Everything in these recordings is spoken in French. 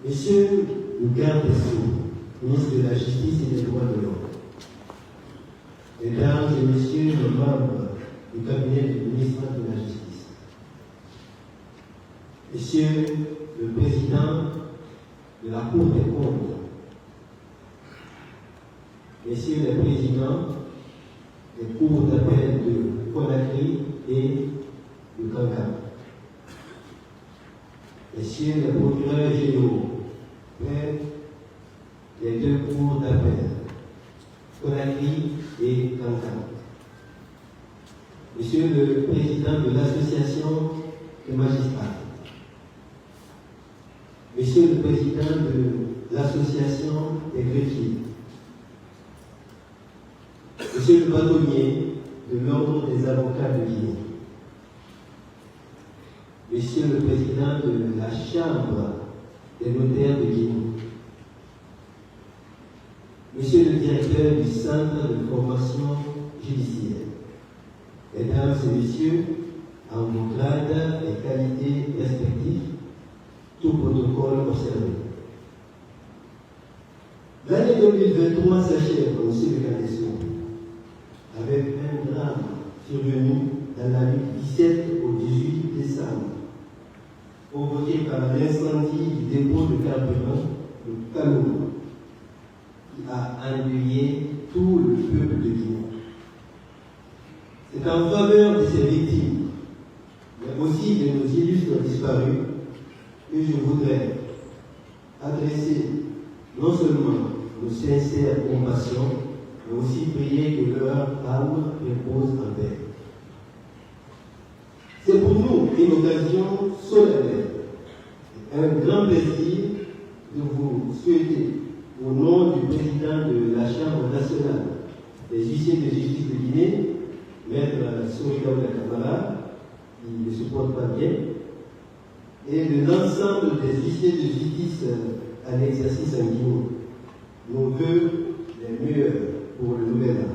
Monsieur le garde des Sceaux, ministre de la Justice et des Droits de l'Homme, Mesdames et Messieurs les membres du cabinet du ministre de la Justice, Monsieur le Président de la Cour des comptes, Messieurs les Présidents des cours d'appel de Conakry et de Kankan, Messieurs les procureurs généraux, près des deux cours d'appel, Conakry et Kankan, Monsieur le Président de l'Association des magistrats, Monsieur le Président de l'Association des greffiers, Monsieur le bâtonnier de l'Ordre des avocats de Guinée, Monsieur le Président de la Chambre des notaires de Guinée, Monsieur le Directeur du Centre de formation judiciaire, Mesdames et Messieurs, en vos grades et qualités respectives, tout protocole observé. L'année 2023 s'achève, Monsieur le garde des Sceaux, avec un drame survenu dans la nuit du 17 au 18 décembre, provoqué par l'incendie du dépôt de carburant de Kaloum, qui a endeuillé tout le peuple de Guinée. C'est en faveur de ces victimes, mais aussi de nos illustres disparus, que je voudrais adresser non seulement nos sincères compassions, mais aussi prier que leur âme repose en paix. C'est pour nous une occasion solennelle, un grand plaisir de vous souhaiter, au nom du président de la Chambre nationale des huissiers de justice de Guinée, Maître Soridaouda Kamara, qui ne se porte pas bien, et de l'ensemble des huissiers de justice à l'exercice en Guinée, nos vœux les meilleurs pour le nouvel an.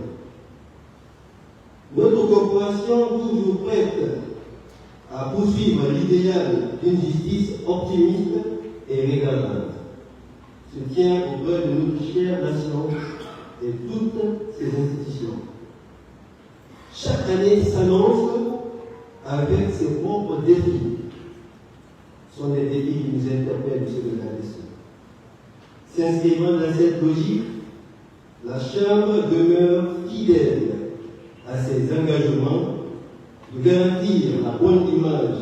Notre corporation, toujours prête à poursuivre l'idéal d'une justice optimiste et régalienne, se tient auprès de notre chère nation et toutes ses institutions. Chaque année s'annonce avec ses propres défis. Ce sont des défis qui nous interpellent, monsieur le garde des Sceaux. S'inscrivant dans cette logique, la Chambre demeure fidèle à ses engagements de garantir la bonne image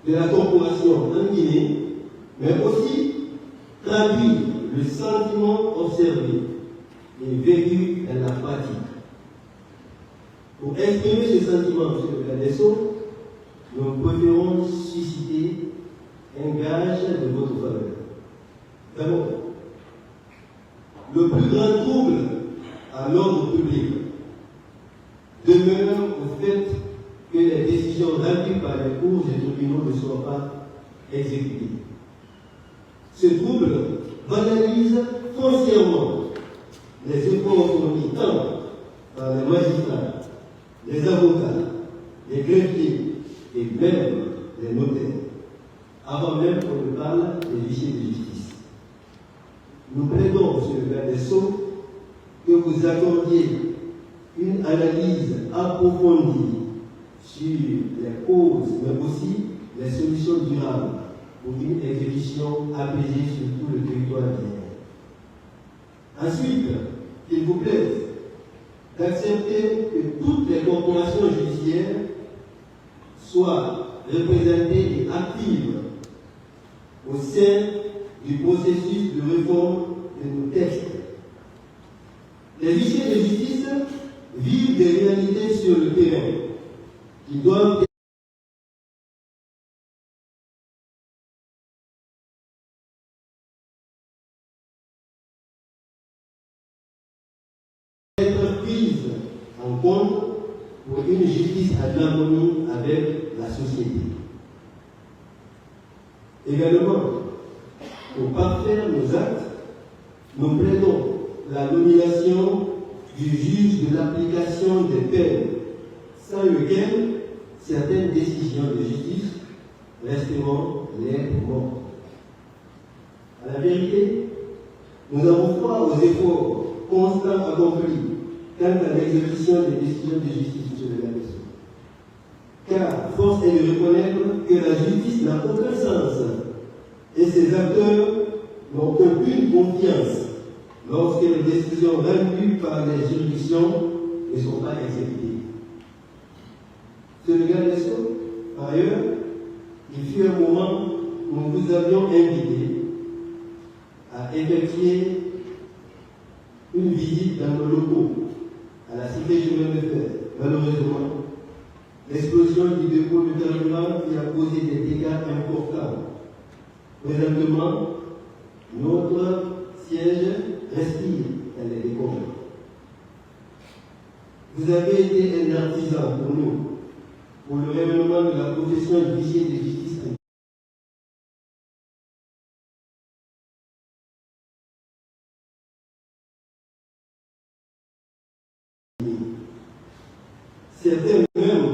de la corporation en Guinée, mais aussi traduire le sentiment observé et vécu dans la pratique. Pour exprimer ce sentiment, monsieur le garde des Sceaux, nous préférons susciter un gage de votre faveur. D'abord, le plus grand trouble à l'ordre public demeure au fait que les décisions rendues par les cours et tribunaux ne soient pas exécutées. Ce trouble banalise foncièrement les efforts fournis tant par les magistrats, les avocats, les greffiers et même les notaires, avant même qu'on ne parle des huissiers de justice. Nous plaidons, monsieur le garde des Sceaux, que vous accordiez une analyse approfondie sur les causes, mais aussi les solutions durables pour une exécution apaisée sur tout le territoire guinéen. Ensuite, qu'il vous plaise d'accepter que toutes les corporations judiciaires soient représentées et actives au sein du processus de réforme de nos textes. Les huissiers de justice vivent des réalités sur le terrain qui doivent être prises en compte pour une justice en harmonie avec la société. Également, pour parfaire nos actes, nous plaidons la nomination du juge de l'application des peines, sans lequel certaines décisions de justice resteront lettres mortes. À la vérité, nous avons foi aux efforts constants accomplis quant à l'exécution des décisions de justice sur le garde des Sceaux. Car force est de reconnaître que la justice n'a aucun sens et ses acteurs n'ont aucune confiance lorsque les décisions rendues par les juridictions ne sont pas exécutées. Sur le garde des Sceaux, par ailleurs, il fut un moment où nous vous avions invité à effectuer une visite dans nos locaux à la cité chemin de fer. Malheureusement, l'explosion du dépôt de carburant qui a causé des dégâts importants. Présentement, notre siège respire dans les décombres. Vous avez été un artisan pour nous, pour le révèlement de la profession d'huissier de justice. Certains même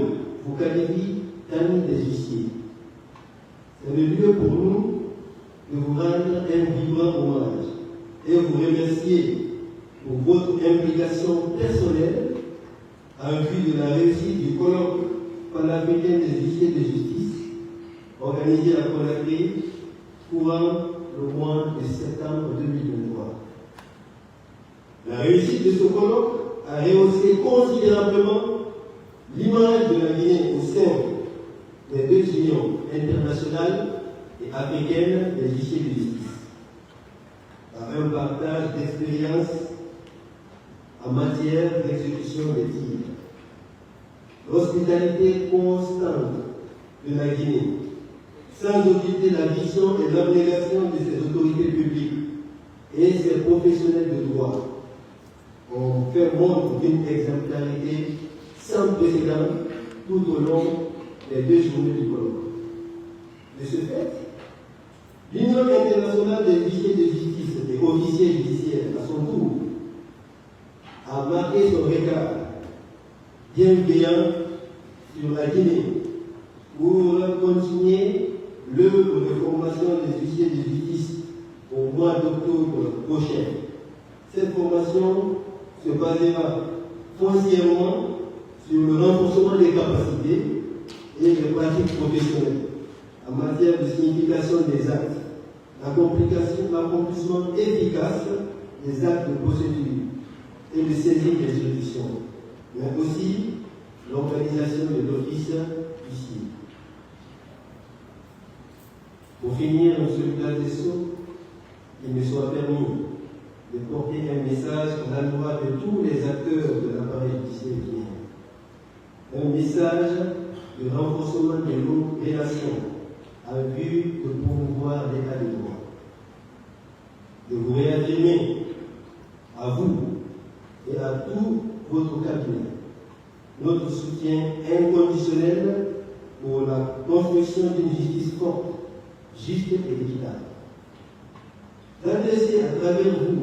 vous qualifient d'amis des huissiers. C'est le lieu pour nous de vous rendre un vibrant hommage et vous remercier pour votre implication personnelle en vue de la réussite du colloque panafricain des huissiers de justice organisé à Conakry courant le mois de septembre 2023. La réussite de ce colloque a rehaussé considérablement l'image de la Guinée au sein des deux unions internationales et africaines des huissiers de justice, par un partage d'expérience en matière d'exécution des tirs. L'hospitalité constante de la Guinée, sans occulter la vision et l'abnégation de ses autorités publiques et ses professionnels de droit, ont fait montre d'une exemplarité sans précédent tout au long des 2 journées du colloque. De ce fait, l'Union internationale des huissiers de justice et officiers judiciaires, à son tour, a marqué son regard bienveillant sur la Guinée pour continuer l'œuvre de formation des huissiers de justice au mois d'octobre prochain. Cette formation se basera foncièrement sur le renforcement des capacités et des pratiques professionnelles en matière de signification des actes, l'accomplissement efficace des actes de procédure et de saisie des juridictions, mais aussi l'organisation de l'office huissier. Pour finir, M. le garde des Sceaux, il me soit permis de porter un message à l'endroit de tous les acteurs de l'appareil judiciaire guinéen. Un message de renforcement de nos relations en vue de promouvoir l'état de droit. De vous réaffirmer à vous et à tout votre cabinet notre soutien inconditionnel pour la construction d'une justice forte, juste et équitable. D'adresser à travers vous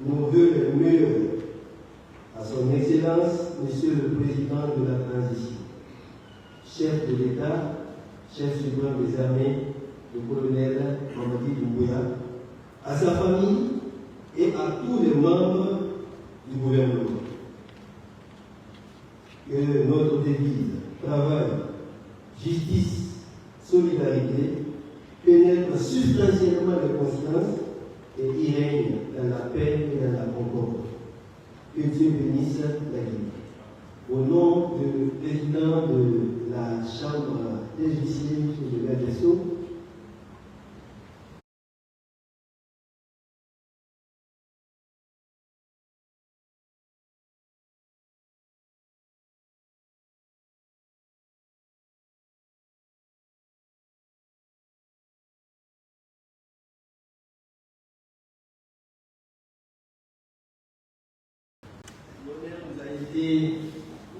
nos voeux les meilleurs à son Excellence, Monsieur le Président de la Transition, chef de l'État, chef suprême des armées, le colonel Mamadi Doumbouya, à sa famille et à tous les membres du gouvernement. Que notre devise, travail, justice, solidarité, pénètre substantiellement les consciences et y règne dans la paix et dans la concorde. Que Dieu bénisse la Guinée. Au nom du président de la Chambre des huissiers, M. le garde des Sceaux,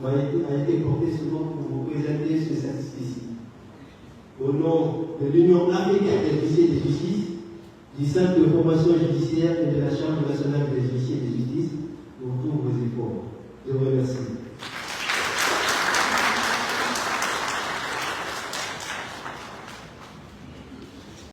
a été porté souvent pour vous présenter ce satisfait. Au nom de l'Union africaine des huissiers de justice, du Centre de formation judiciaire et de la Chambre nationale des huissiers de justice, pour tous vos efforts. Je vous remercie.